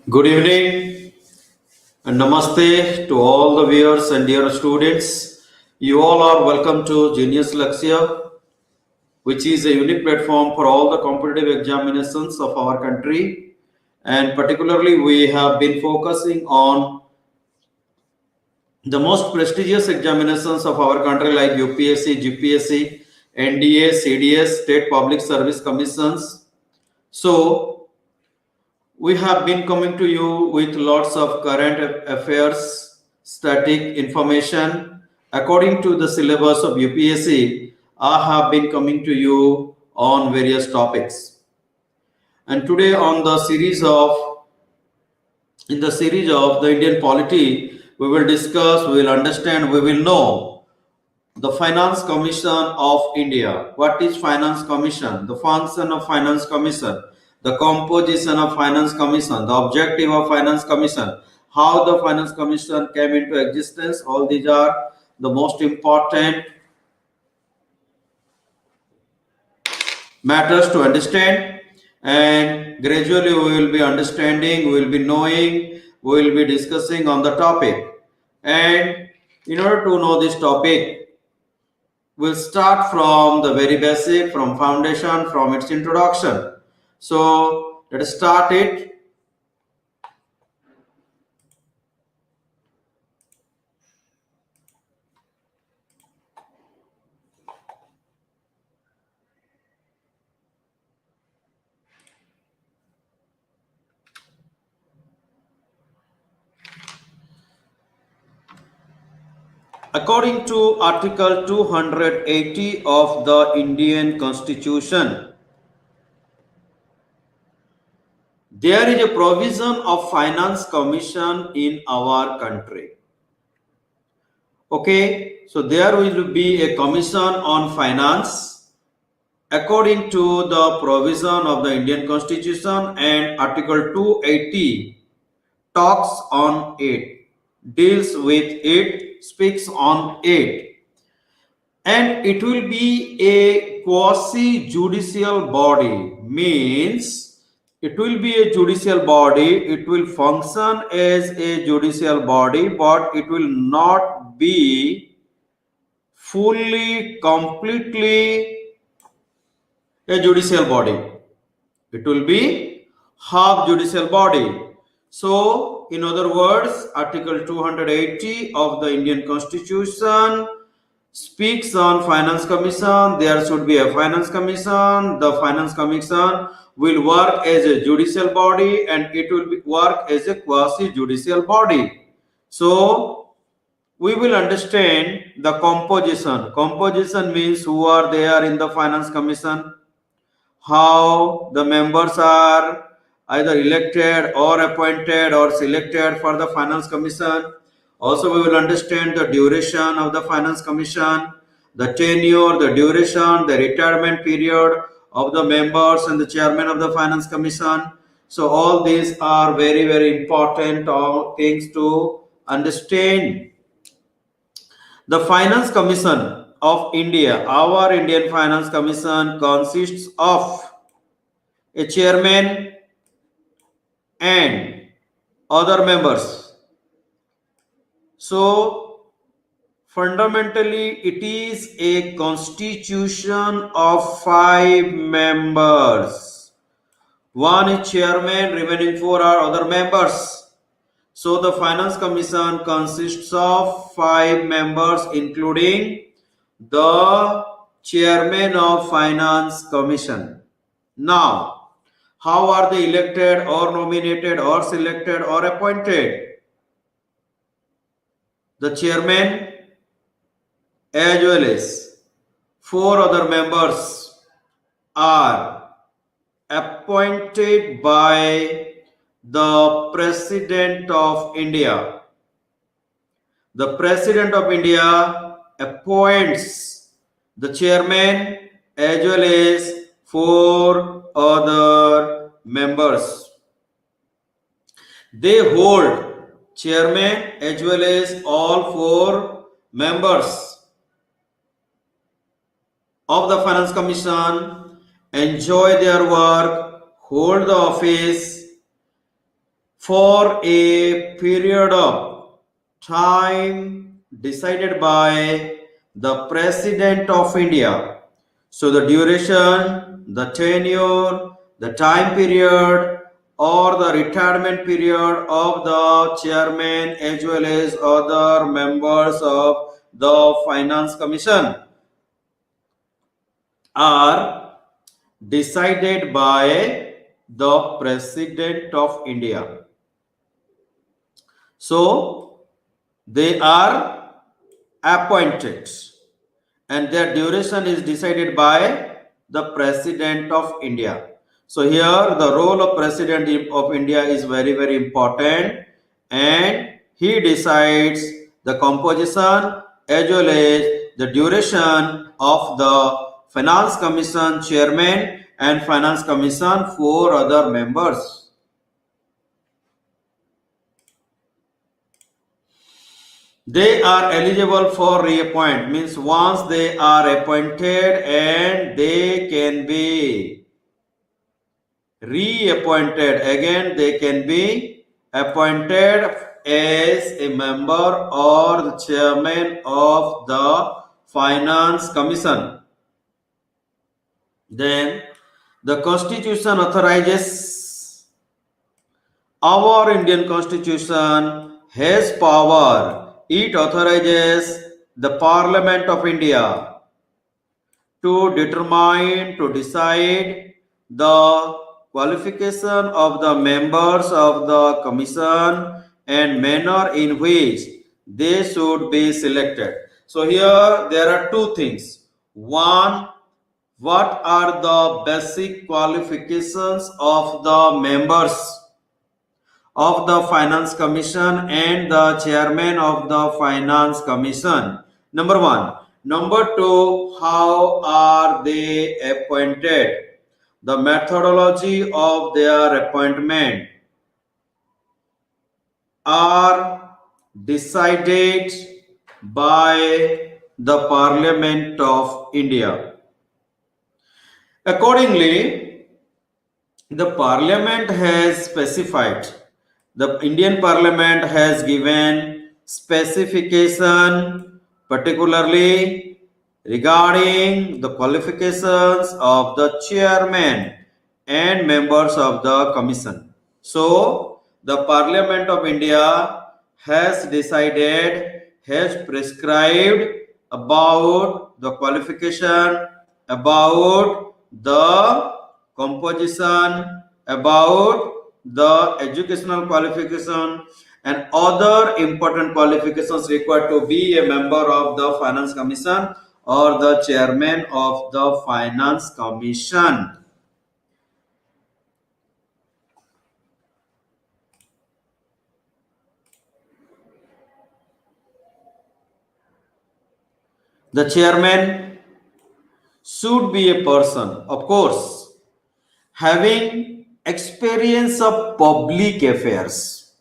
Good evening and namaste to all the viewers and dear students. You all are welcome to Genius Lakshya, which is a unique platform for all the competitive examinations of our country. And particularly, we have been focusing on the most prestigious examinations of our country like UPSC, GPSC, NDA, CDS, State Public Service Commissions. So, we have been coming to you with lots of current affairs, static information. According to the syllabus of UPSC, I have been coming to you on various topics. And today on the series of the Indian polity, we will discuss, we will understand, we will know the Finance Commission of India. What is Finance Commission? The function of Finance Commission, the composition of Finance Commission, the objective of Finance Commission, how the Finance Commission came into existence. All these are the most important matters to understand, and gradually we will be understanding, we will be knowing, we will be discussing on the topic. And in order to know this topic, we'll start from the very basic, from foundation, from its introduction. So let us start it. According to Article 280 of the Indian Constitution, there is a provision of Finance Commission in our country. Okay, so there will be a commission on finance according to the provision of the Indian Constitution, and Article 280 talks on it, deals with it, speaks on it. And it will be a quasi-judicial body, means it will be a judicial body, it will function as a judicial body, but it will not be fully, completely a judicial body. It will be half judicial body. So, in other words, Article 280 of the Indian Constitution speaks on Finance Commission. There should be a Finance Commission. The Finance Commission will work as a judicial body, and it will work as a quasi-judicial body. So, we will understand the composition. Composition means who are there in the Finance Commission, how the members are either elected or appointed or selected for the Finance Commission. Also, we will understand the duration of the Finance Commission, the tenure, the duration, the retirement period of the members and the chairman of the Finance Commission. So all these are very, very important things to understand. The Finance Commission of India, our Indian Finance Commission, consists of a chairman and other members. So, fundamentally, it is a constitution of 5 members. One is chairman, remaining 4 are other members. So, the Finance Commission consists of 5 members, including the chairman of Finance Commission. Now, how are they elected or nominated or selected or appointed? The chairman as well as 4 other members are appointed by the President of India. The President of India appoints the chairman as well as 4 other members. They hold chairman as well as all 4 members of the Finance Commission enjoy their work, hold the office for a period of time decided by the President of India. So the duration, the tenure, the time period, or the retirement period of the chairman as well as other members of the Finance Commission are decided by the President of India. So they are appointed and their duration is decided by the President of India. So here the role of President of India is very, very important, and he decides the composition as well as the duration of the Finance Commission chairman and Finance Commission for other members. They are eligible for reappointment, means once they are appointed and they can be reappointed again, they can be appointed as a member or the chairman of the Finance Commission. Then the Constitution authorizes, our Indian Constitution has power. It authorizes the Parliament of India to determine, to decide the qualification of the members of the commission and manner in which they should be selected. So here there are two things. One, what are the basic qualifications of the members of the Finance Commission and the chairman of the Finance Commission? Number one. Number two, how are they appointed? The methodology of their appointment are decided by the Parliament of India. Accordingly, the Parliament has specified, the Indian Parliament has given specification particularly regarding the qualifications of the chairman and members of the commission. So the Parliament of India has decided, has prescribed about the qualification, about the composition, about the educational qualification and other important qualifications required to be a member of the Finance Commission or the chairman of the Finance Commission. The chairman should be a person, of course, having experience of public affairs,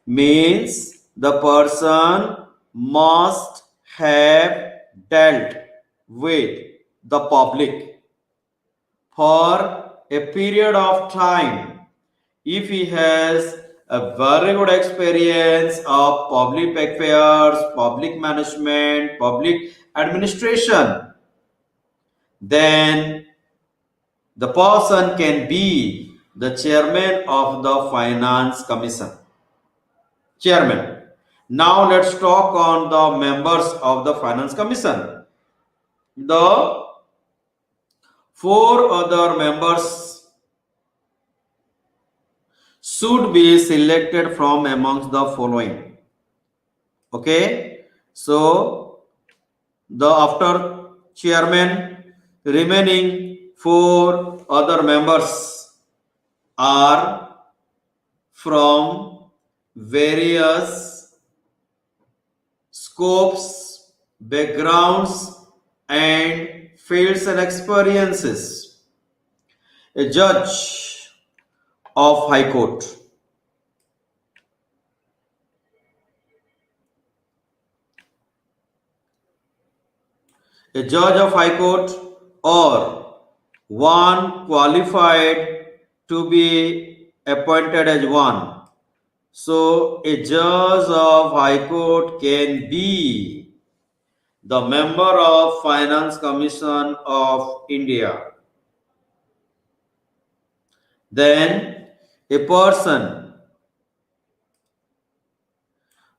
means the person must have dealt with the public for a period of time. If he has a very good experience of public affairs, public management, public administration, then the person can be the chairman of the Finance Commission. Chairman. Now let's talk on the members of the Finance Commission. The four other members should be selected from amongst the following. Okay, so the after chairman, remaining four other members are from various scopes, backgrounds and fields and experiences. A judge of High Court, a judge of High Court or one qualified to be appointed as one, So a judge of High Court can be the member of Finance Commission of India. Then a person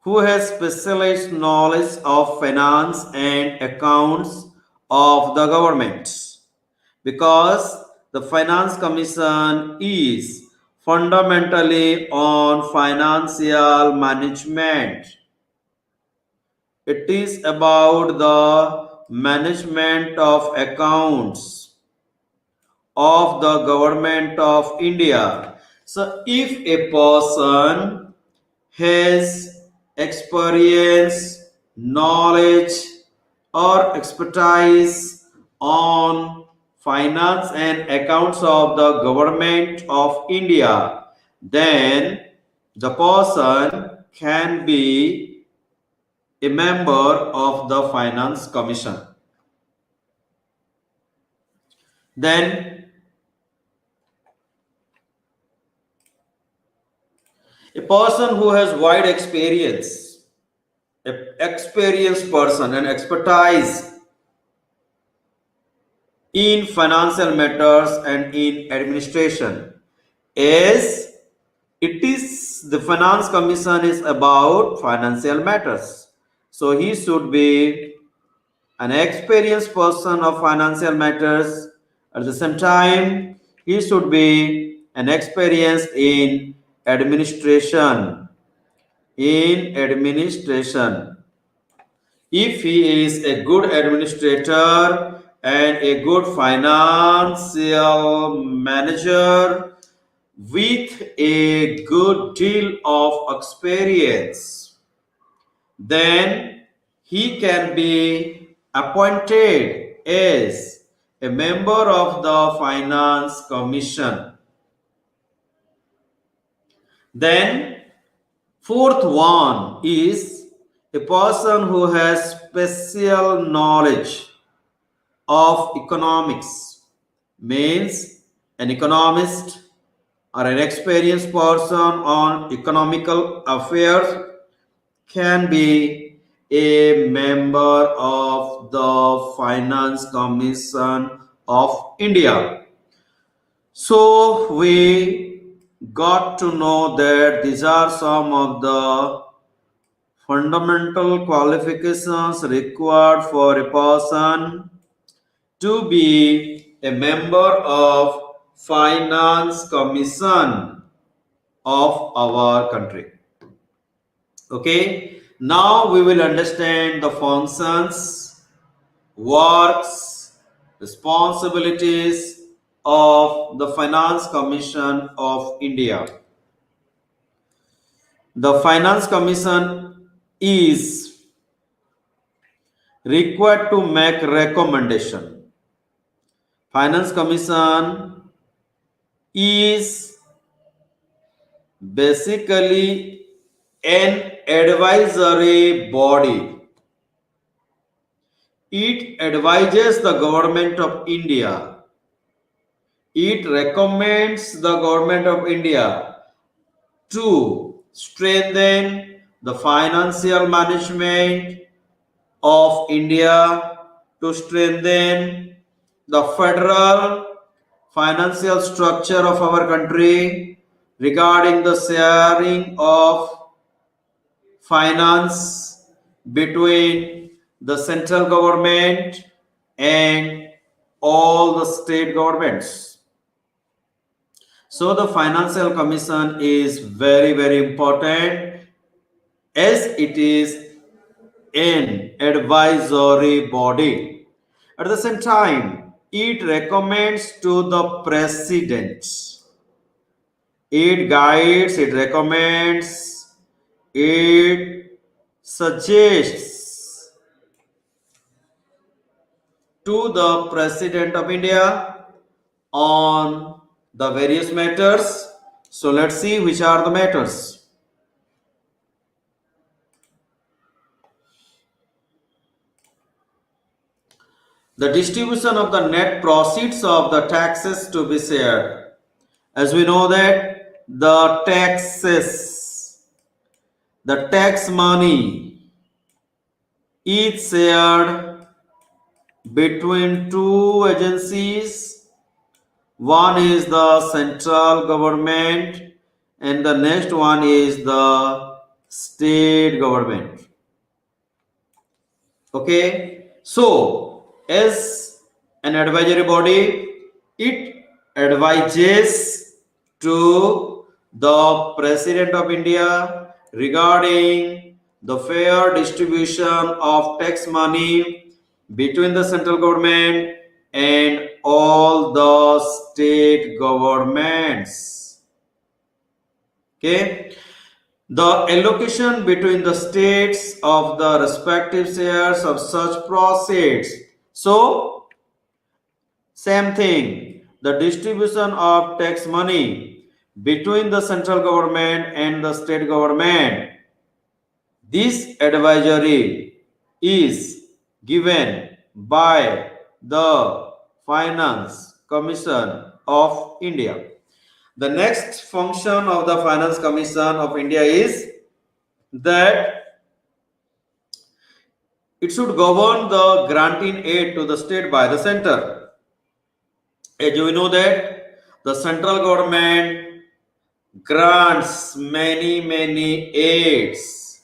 who has specialized knowledge of finance and accounts of the government, because the finance commission is fundamentally on financial management. It is about the management of accounts of the government of India. So if a person has experience, knowledge, or expertise on finance and accounts of the government of India, then the person can be a member of the finance commission. Then a person who has wide experience, an experienced person and expertise in financial matters and in administration, as it is the finance commission is about financial matters, so he should be an experienced person of financial matters. At the same time, he should be an experienced in administration. If he is a good administrator and a good financial manager with a good deal of experience, then he can be appointed as a member of the finance commission. Then fourth one is a person who has special knowledge of economics, means an economist or an experienced person on economical affairs can be a member of the Finance Commission of India. So we got to know that these are some of the fundamental qualifications required for a person to be a member of Finance Commission of our country. Okay, now we will understand the functions, works, responsibilities of the Finance Commission of India. The Finance Commission is required to make recommendation. Finance Commission is basically an advisory body. It advises the government of India. It recommends the government of India to strengthen the financial management of India, to strengthen the federal financial structure of our country regarding the sharing of finance between the central government and all the state governments. So the Financial Commission is very, very important, as it is an advisory body. At the same time, it recommends to the president. It guides, it recommends, it suggests to the President of India on the various matters. So let's see which are the matters. The distribution of the net proceeds of the taxes to be shared. As we know that the taxes The tax money is shared between two agencies. One is the central government and the next one is the state government. Okay, so as an advisory body, it advises to the President of India regarding the fair distribution of tax money between the central government and all the state governments. Okay, the allocation between the states of the respective shares of such proceeds. So, same thing, the distribution of tax money between the central government and the state government. This advisory is given by the Finance Commission of India. The next function of the Finance Commission of India is that it should govern the granting aid to the state by the center. As you know that the central government grants many aids.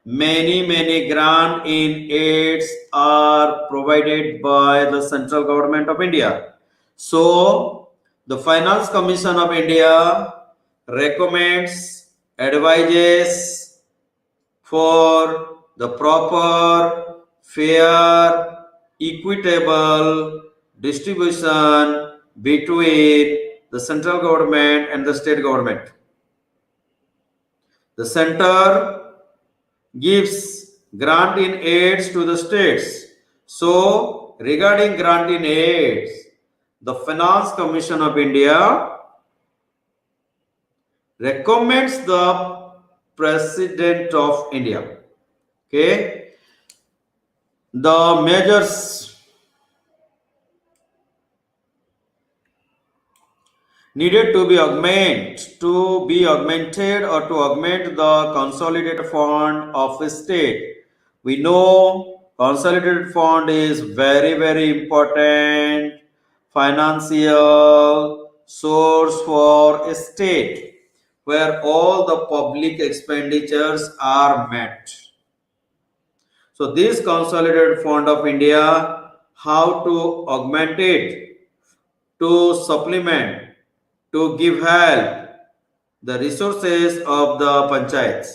Many grant in aids are provided by the central government of India. So the Finance Commission of India recommends, advises for the proper, fair, equitable distribution between the central government and the state government. The center gives grant in aids to the states. So, regarding grant in aids, the Finance Commission of India recommends the President of India. Okay, the measures needed to be augmented or to augment the consolidated fund of a state. We know consolidated fund is very important financial source for a state where all the public expenditures are met. So this consolidated fund of India, how to augment it, to supplement, to give help the resources of the panchayats.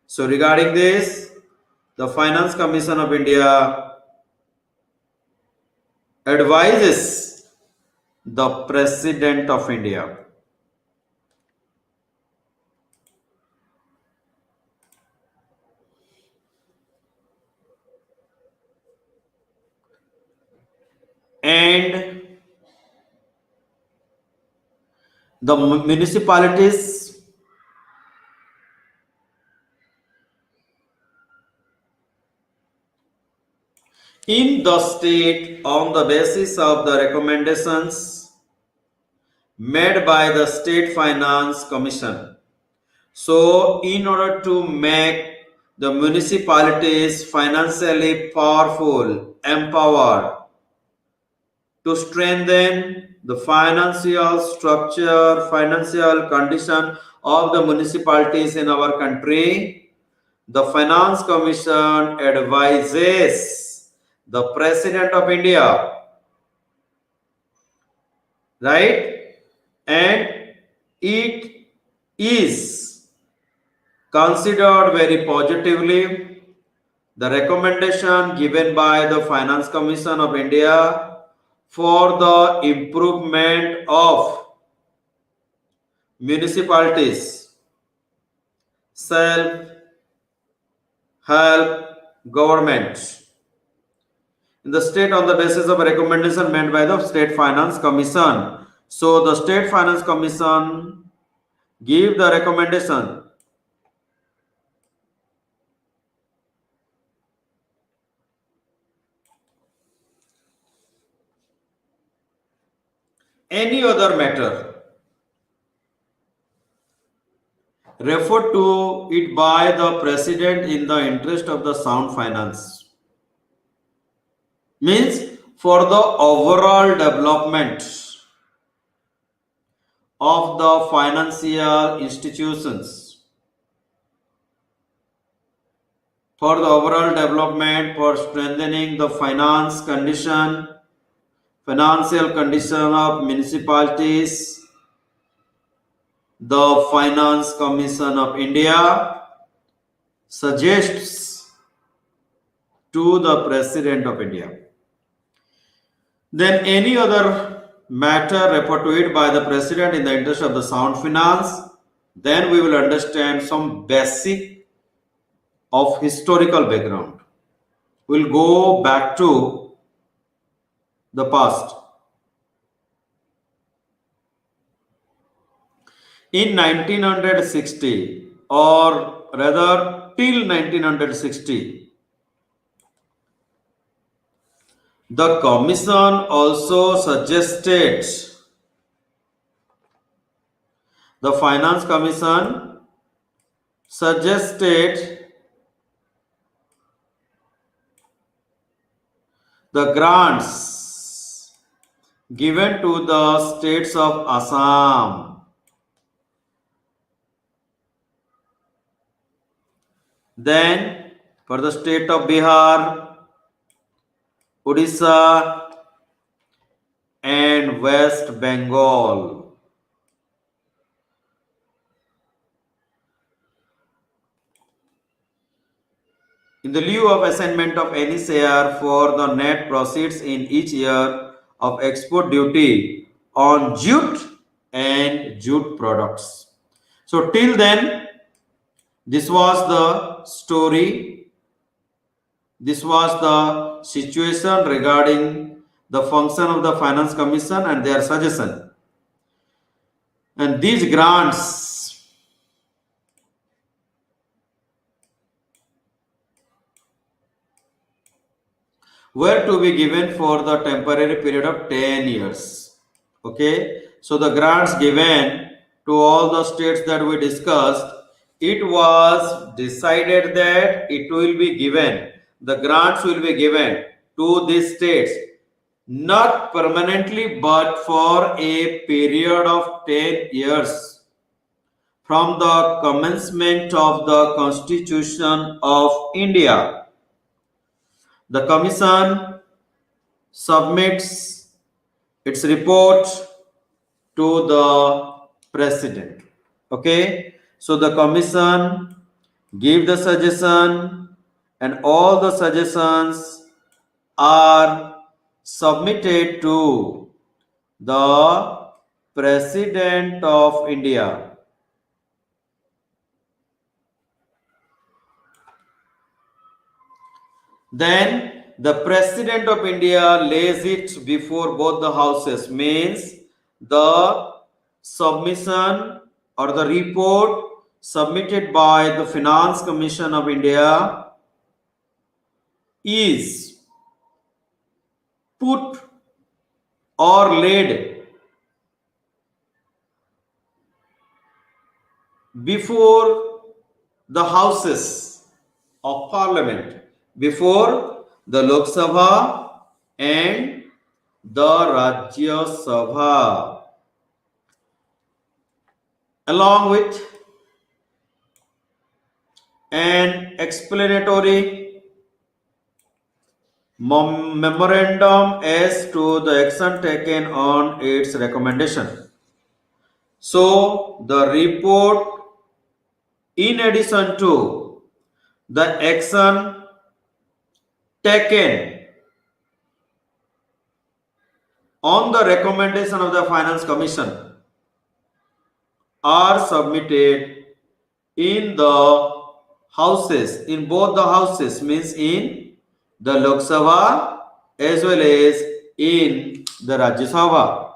So regarding this, the Finance Commission of India advises the President of India. And the municipalities in the state on the basis of the recommendations made by the State Finance Commission. So, in order to make the municipalities financially powerful, empowered, to strengthen the financial structure, financial condition of the municipalities in our country, the Finance Commission advises the President of India, right? And it is considered very positively the recommendation given by the Finance Commission of India for the improvement of municipalities, self help government in the state on the basis of a recommendation made by the State Finance Commission. So the State Finance Commission give the recommendation. Any other matter referred to it by the president in the interest of the sound finance. Means for the overall development of the financial institutions, for the overall development, for strengthening the financial condition of municipalities, the Finance Commission of India suggests to the President of India. Then any other matter referred to it by the President in the interest of the sound finance, then we will understand some basic of historical background. We'll go back to the past. In 1960, or rather till 1960, the Commission also suggested, the Finance Commission suggested the grants given to the states of Assam, then for the state of Bihar, Odisha, and West Bengal. In the lieu of assignment of any share for the net proceeds in each year of export duty on jute and jute products. So till then, this was the story. This was the situation regarding the function of the Finance Commission and their suggestion. And these grants were to be given for the temporary period of 10 years. Okay, so the grants given to all the states that we discussed, it was decided that it will be given, the grants will be given to these states not permanently but for a period of 10 years from the commencement of the Constitution of India. The Commission submits its report to the President. Okay, so the Commission give the suggestion, and all the suggestions are submitted to the President of India. Then the President of India lays it before both the houses, means the submission or the report submitted by the Finance Commission of India is put or laid before the houses of Parliament, before the Lok Sabha and the Rajya Sabha, along with an explanatory memorandum as to the action taken on its recommendation. So the report, in addition to the action taken on the recommendation of the Finance Commission, are submitted in the houses, in both the houses, means in the Lok Sabha as well as in the Rajya Sabha.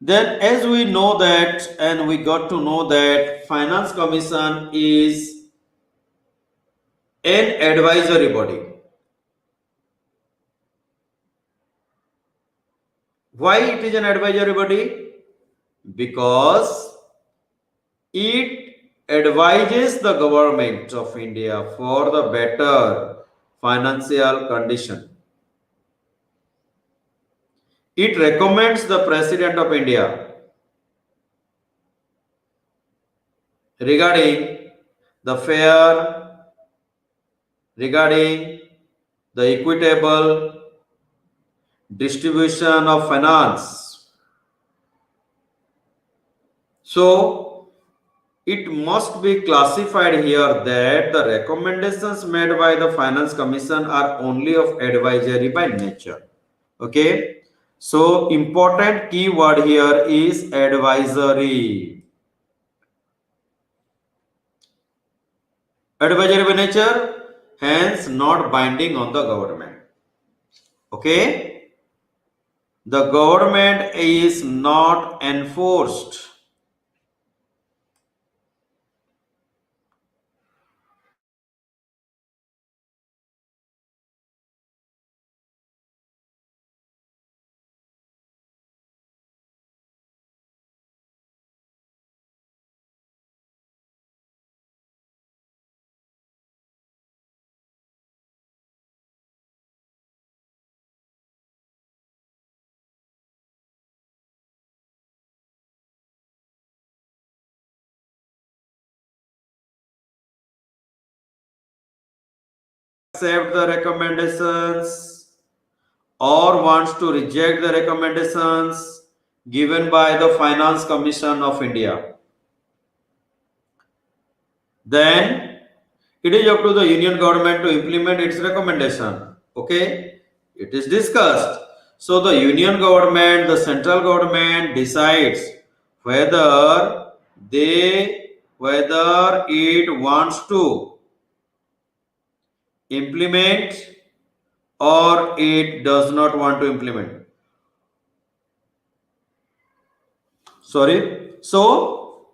Then, as we know that, and we got to know that Finance Commission is an advisory body. Why it is an advisory body? Because It advises the government of India for the better financial condition. It recommends the President of India regarding the fair, regarding the equitable distribution of finance. So, it must be classified here that the recommendations made by the Finance Commission are only of advisory by nature. Okay. So, important keyword here is advisory. Advisory by nature, hence not binding on the government. Okay. The government is not enforced. Accept the recommendations or wants to reject the recommendations given by the Finance Commission of India. Then it is up to the union government to implement its recommendation. Okay, it is discussed. So the union government, the central government decides whether whether it wants to implement or it does not want to implement. Sorry. So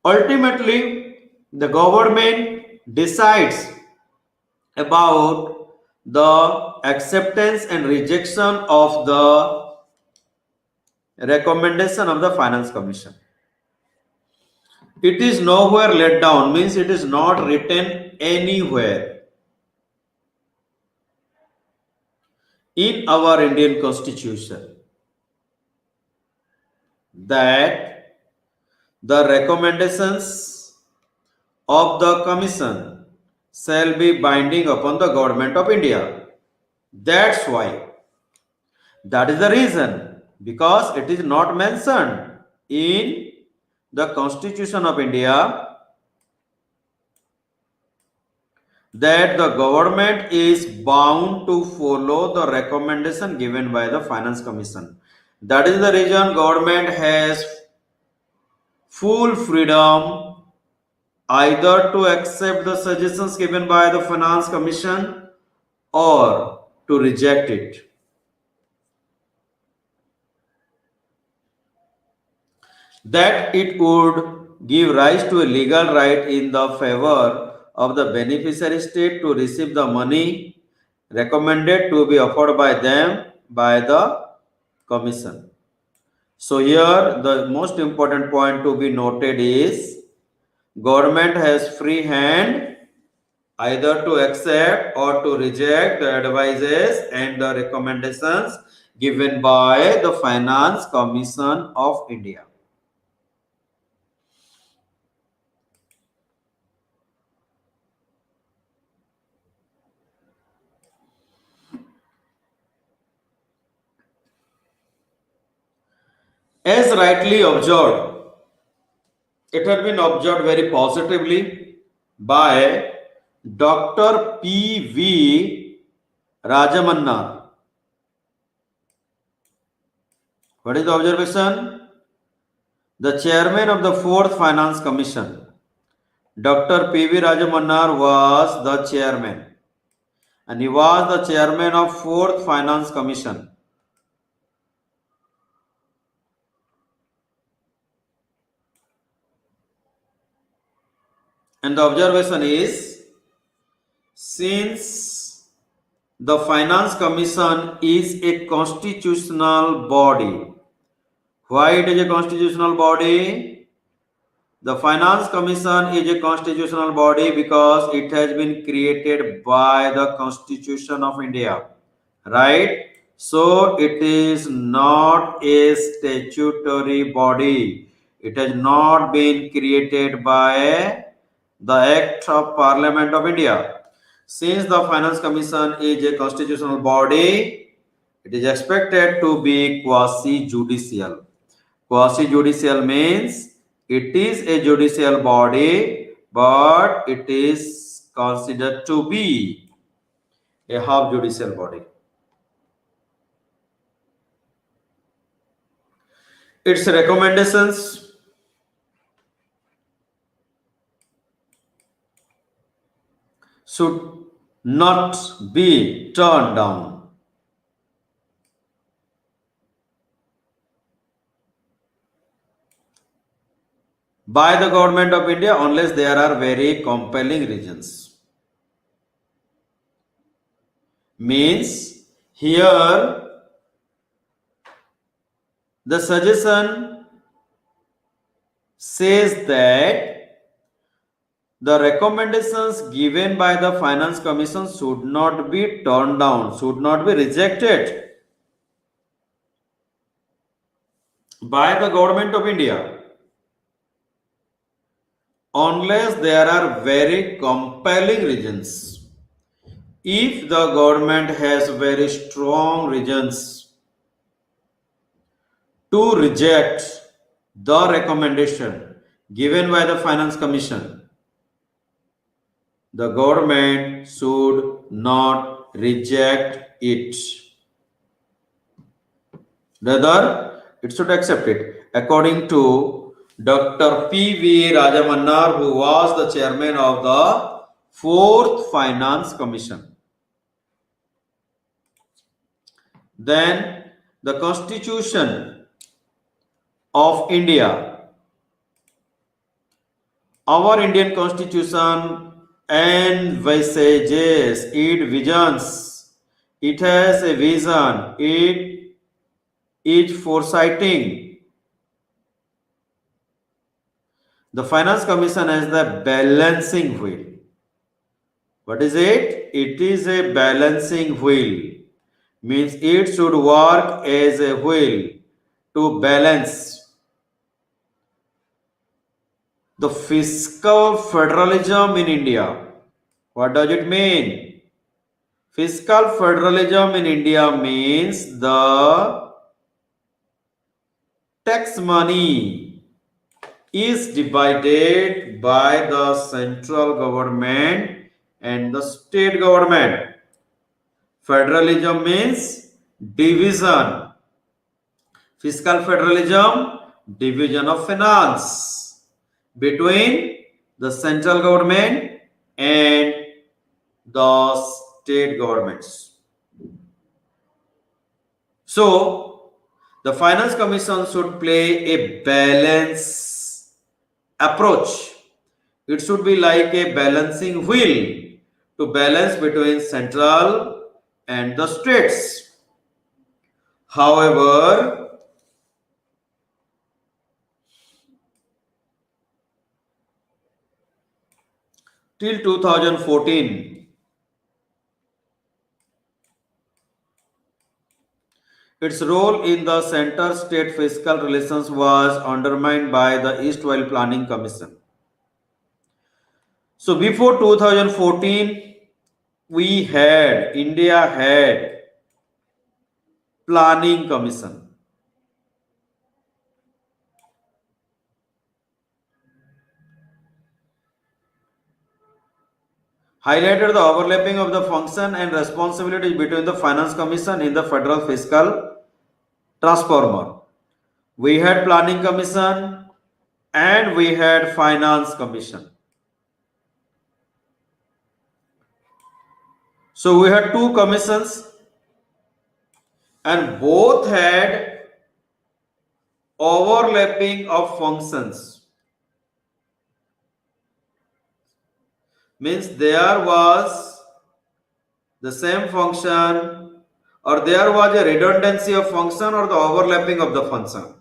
ultimately, the government decides about the acceptance and rejection of the recommendation of the Finance Commission. It is nowhere laid down, means it is not written anywhere in our Indian Constitution that the recommendations of the Commission shall be binding upon the Government of India. That's why. That is the reason, because it is not mentioned in the Constitution of India that the government is bound to follow the recommendation given by the Finance Commission. That is the reason government has full freedom either to accept the suggestions given by the Finance Commission or to reject it. That it would give rise to a legal right in the favor of the beneficiary state to receive the money recommended to be offered by them by the commission. So here the most important point to be noted is government has free hand either to accept or to reject the advices and the recommendations given by the Finance Commission of India. As rightly observed, it has been observed very positively by Dr. P.V. Rajamannar. What is the observation? The chairman of the Fourth Finance Commission, Dr. P.V. Rajamannar was the chairman, and he was the chairman of Fourth Finance Commission. And the observation is, since the Finance Commission is a constitutional body, why it is a constitutional body? The Finance Commission is a constitutional body because it has been created by the Constitution of India, right? So it is not a statutory body. It has not been created by the Act of Parliament of India. Since the Finance Commission is a constitutional body, it is expected to be quasi-judicial. Quasi-judicial means it is a judicial body, but it is considered to be a half judicial body. Its recommendations should not be turned down. By the government of India unless there are very compelling reasons. Means here the suggestion says that the recommendations given by the Finance Commission should not be turned down, should not be rejected by the government of India unless there are very compelling reasons. If the government has very strong reasons to reject the recommendation given by the Finance Commission, the government should not reject it. Rather, it should accept it. According to Dr. P.V. Rajamannar, who was the chairman of the Fourth Finance Commission. Then the Constitution of India, our Indian Constitution envisages, it visions, it has a vision, it is foresighting. The Finance Commission has the balancing wheel. What is it? It is a balancing wheel. Means it should work as a wheel to balance the fiscal federalism in India. What does it mean? Fiscal federalism in India means the tax money is divided by the central government and the state government. Federalism means division. Fiscal federalism, division of finance between the central government and the state governments. So, the Finance Commission should play a balance approach. It should be like a balancing wheel to balance between central and the states. However, till 2014, its role in the center-state fiscal relations was undermined by the East-West Planning Commission. So before 2014, India had Planning Commission. Highlighted the overlapping of the function and responsibilities between the Finance Commission in the Federal Fiscal Transformer. We had Planning Commission and we had Finance Commission. So we had two commissions and both had overlapping of functions. Means there was the same function or there was a redundancy of function or the overlapping of the function.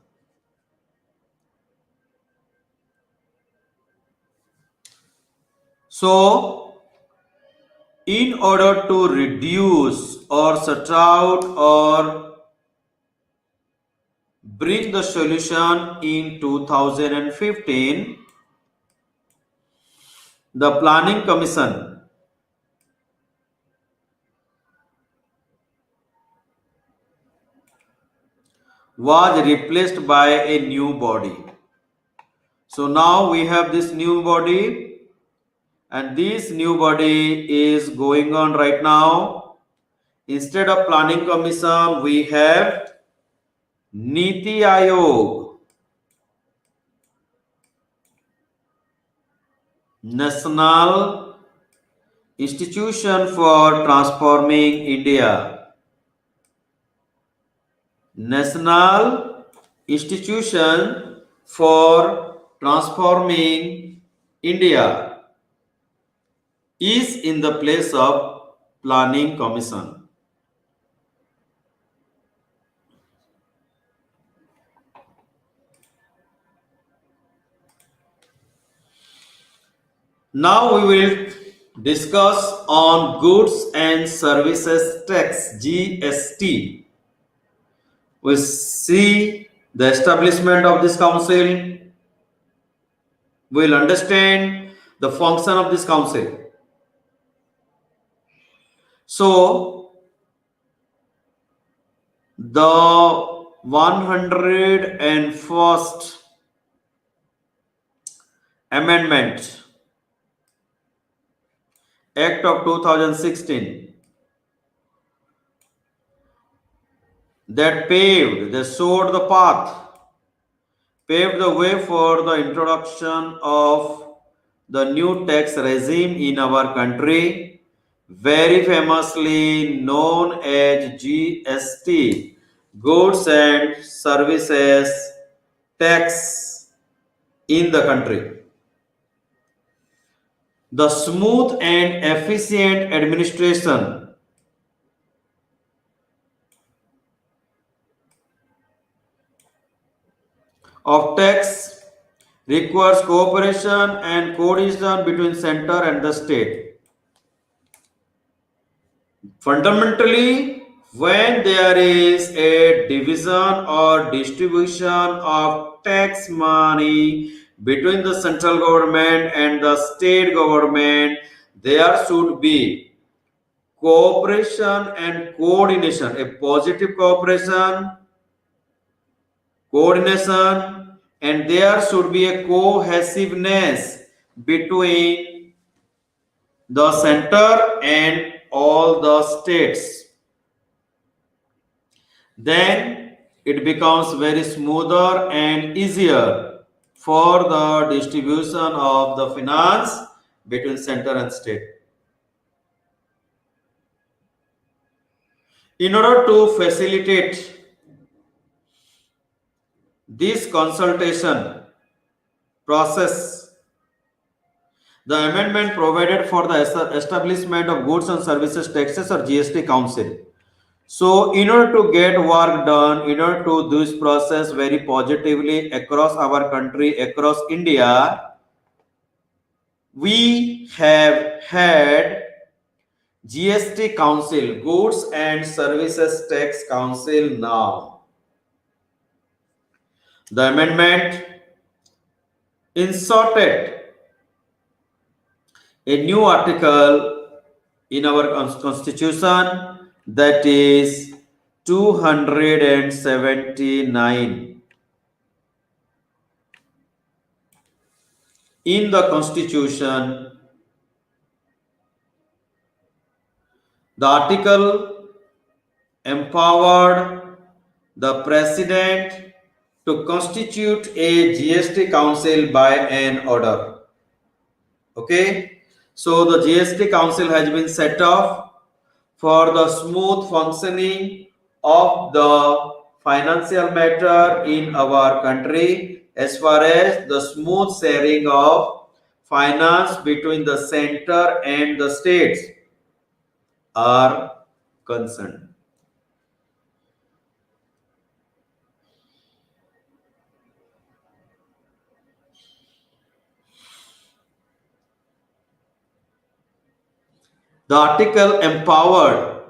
So, in order to reduce or sort out or bring the solution in 2015, the Planning Commission was replaced by a new body. So now we have this new body, and this new body is going on right now. Instead of Planning Commission, we have Niti Aayog, National Institution for Transforming India. National Institution for Transforming India is in the place of Planning Commission. Now we will discuss on Goods and Services Tax GST. We see the establishment of this council. We will understand the function of this council. So the 101st Amendment Act of 2016 that showed the path, paved the way for the introduction of the new tax regime in our country, very famously known as GST, Goods and Services Tax in the country. The smooth and efficient administration of tax requires cooperation and coordination between center and the state. Fundamentally, when there is a division or distribution of tax money between the central government and the state government, there should be cooperation and coordination, a positive cooperation, coordination, and there should be a cohesiveness between the center and all the states. Then it becomes very smoother and easier for the distribution of the finance between center and state. In order to facilitate this consultation process, the amendment provided for the establishment of Goods and Services Taxes or GST Council. So, in order to get work done, in order to do this process very positively across our country, across India, we have had GST Council, Goods and Services Tax Council now. The amendment inserted a new article in our constitution, that is 279. In the constitution, the article empowered the president to constitute a GST council by an order. Okay, so the GST council has been set up for the smooth functioning of the financial matter in our country, as far as the smooth sharing of finance between the center and the states are concerned. The article empowered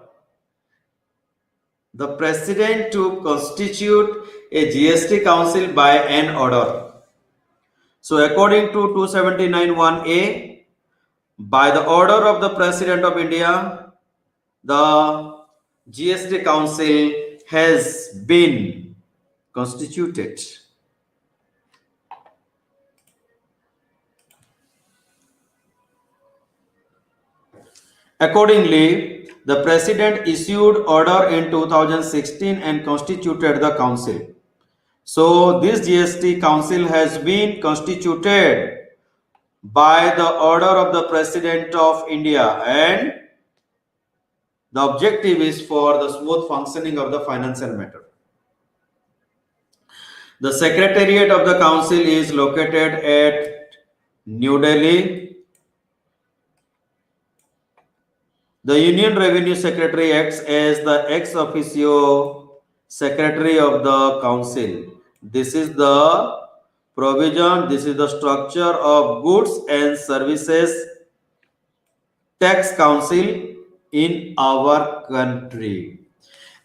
the president to constitute a GST council by an order. So, according to 279(1)(a), by the order of the President of India, the GST Council has been constituted. Accordingly, the President issued order in 2016 and constituted the Council. So, this GST Council has been constituted by the order of the President of India, and the objective is for the smooth functioning of the financial matter. The Secretariat of the Council is located at New Delhi. The Union Revenue Secretary acts as the ex officio Secretary of the Council. This is the provision, this is the structure of Goods and Services Tax Council in our country.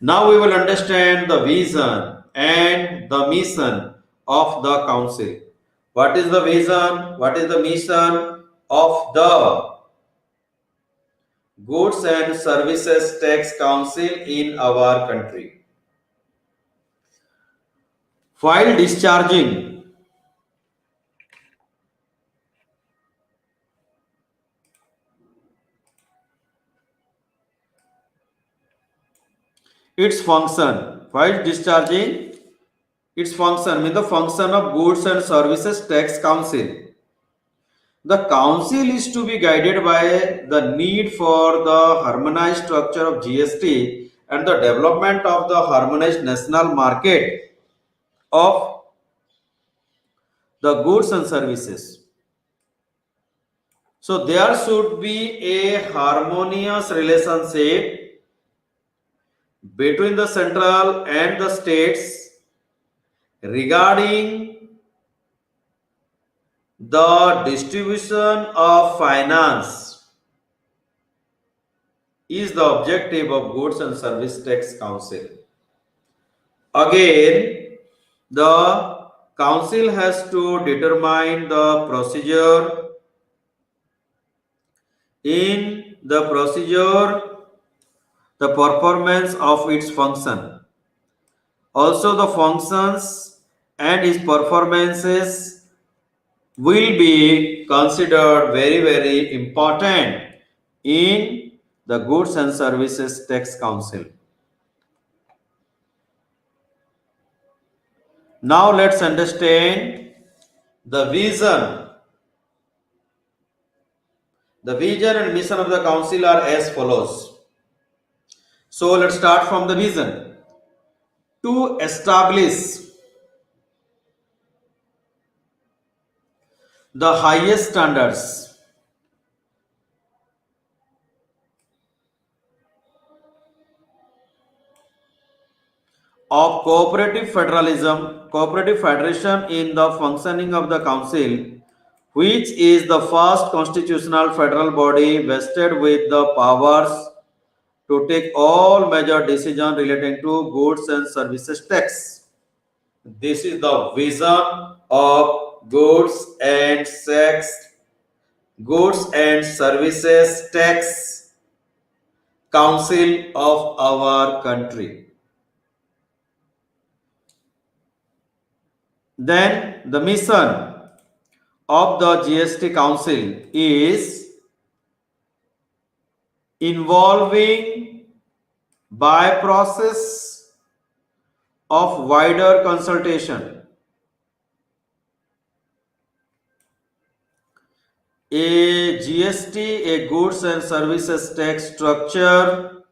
Now we will understand the vision and the mission of the council. What is the vision? What is the mission of the Goods and Services Tax Council in our country? While discharging its function, while discharging its function, means the function of Goods and Services Tax Council. The council is to be guided by the need for the harmonized structure of GST and the development of the harmonized national market of the goods and services. So there should be a harmonious relationship between the central and the states regarding the distribution of finance is the objective of Goods and Service Tax Council. Again, the council has to determine the procedure. In the procedure, the performance of its function. Also, the functions and its performances will be considered very, very important in the Goods and Services Tax Council. Now let's understand the vision. The vision and mission of the council are as follows. So let's start from the vision. To establish the highest standards of cooperative federalism, cooperative federation in the functioning of the council, which is the first constitutional federal body vested with the powers to take all major decisions relating to goods and services tax. This is the vision of goods and services tax council of our country. Then the mission of the GST Council is involving by process of wider consultation a GST, a goods and services tax structure,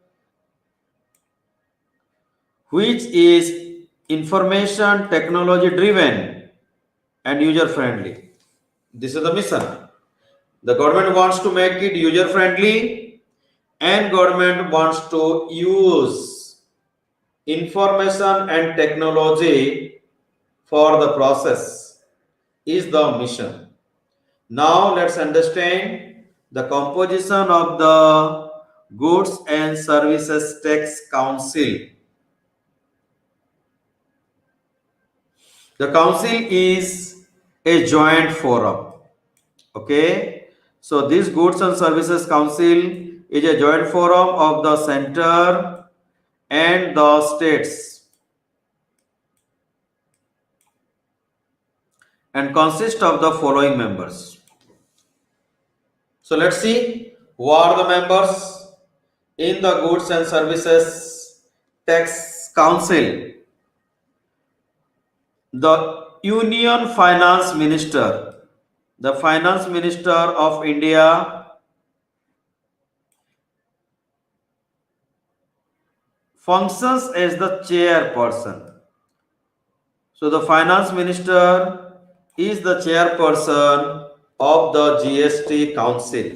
which is information technology driven and user friendly. This is the mission. The government wants to make it user friendly and government wants to use information and technology for the process is the mission. Now let's understand the composition of the Goods and Services Tax Council. The council is a joint forum. Okay. So this Goods and Services Council is a joint forum of the center and the states and consists of the following members. So let's see who are the members in the Goods and Services Tax Council. The Union Finance Minister, the Finance Minister of India functions as the chairperson. So the Finance Minister is the chairperson of the GST Council.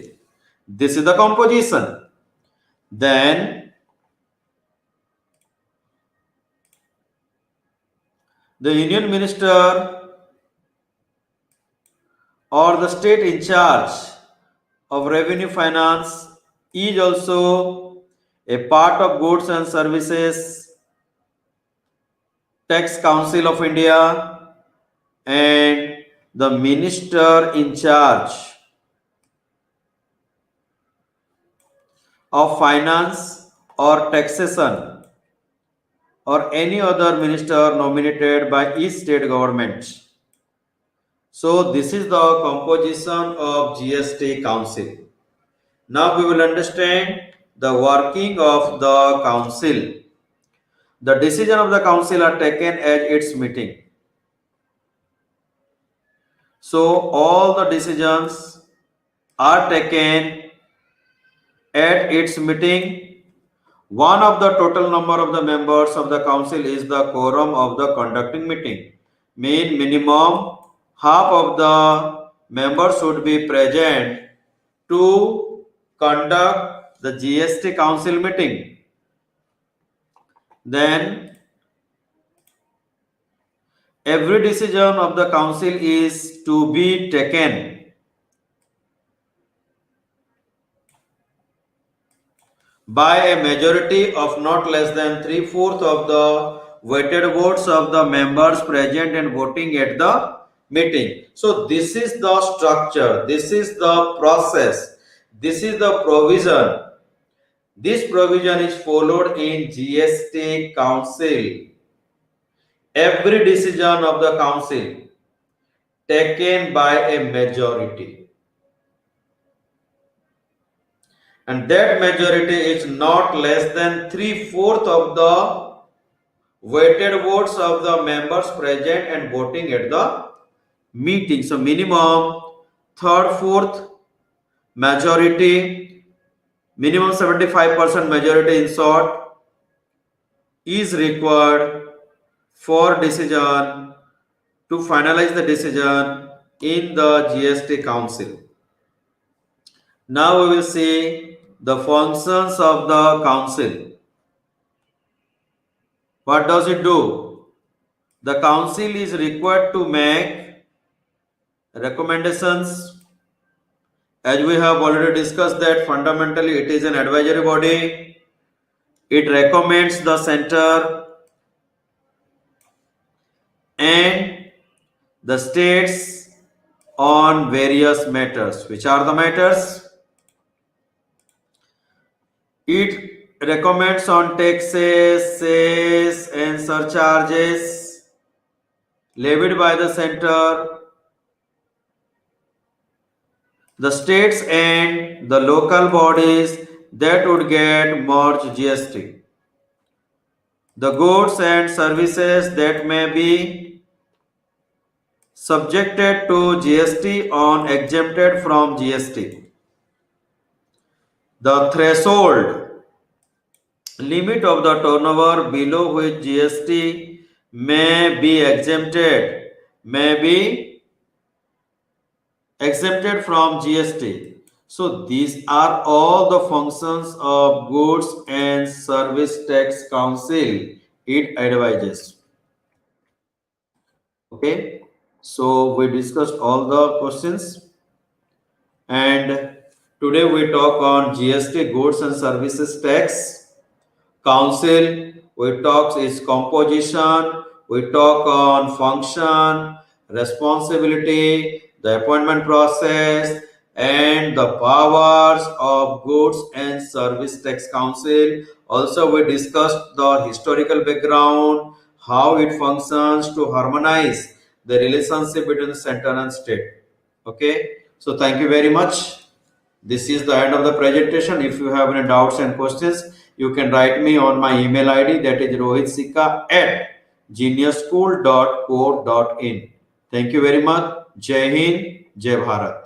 This is the composition. Then the Union Minister or the state in charge of revenue finance is also a part of Goods and Services Tax Council of India, and the minister in charge of finance or taxation or any other minister nominated by each state government. So this is the composition of GST Council. Now we will understand the working of the council. The decision of the council are taken at its meeting. So all the decisions are taken at its meeting. One of the total number of the members of the council is the quorum of the conducting meeting. Mean minimum half of the members should be present to conduct the GST council meeting. Then every decision of the council is to be taken by a majority of not less than 3/4 of the weighted votes of the members present and voting at the meeting. So this is the structure, this is the process, this is the provision. This provision is followed in GST Council. Every decision of the council taken by a majority, and that majority is not less than 3/4 of the weighted votes of the members present and voting at the meeting. So minimum third, fourth majority, minimum 75% majority in short is required for decision to finalize the decision in the GST Council. Now we will see the functions of the council. What does it do? The council is required to make recommendations. As we have already discussed that fundamentally it is an advisory body. It recommends the center and the states on various matters. Which are the matters? It recommends on taxes, cess and surcharges levied by the center, the states and the local bodies that would get merged GST, the goods and services that may be subjected to GST on exempted from GST, the threshold limit of the turnover below which GST may be exempted from GST. So these are all the functions of Goods and Service Tax Council. It advises. Okay. So we discussed all the questions, and Today we talk on GST, goods and services tax. Council, we talk its composition, we talk on function, responsibility, the appointment process, and the powers of goods and service tax council. Also, we discussed the historical background, how it functions to harmonize the relationship between center and state. Okay, so thank you very much. This is the end of the presentation. If you have any doubts and questions, you can write me on my email ID, that is rohitsika@geniusschool.co.in. Thank you very much. Jai Hind, Jai Bharat.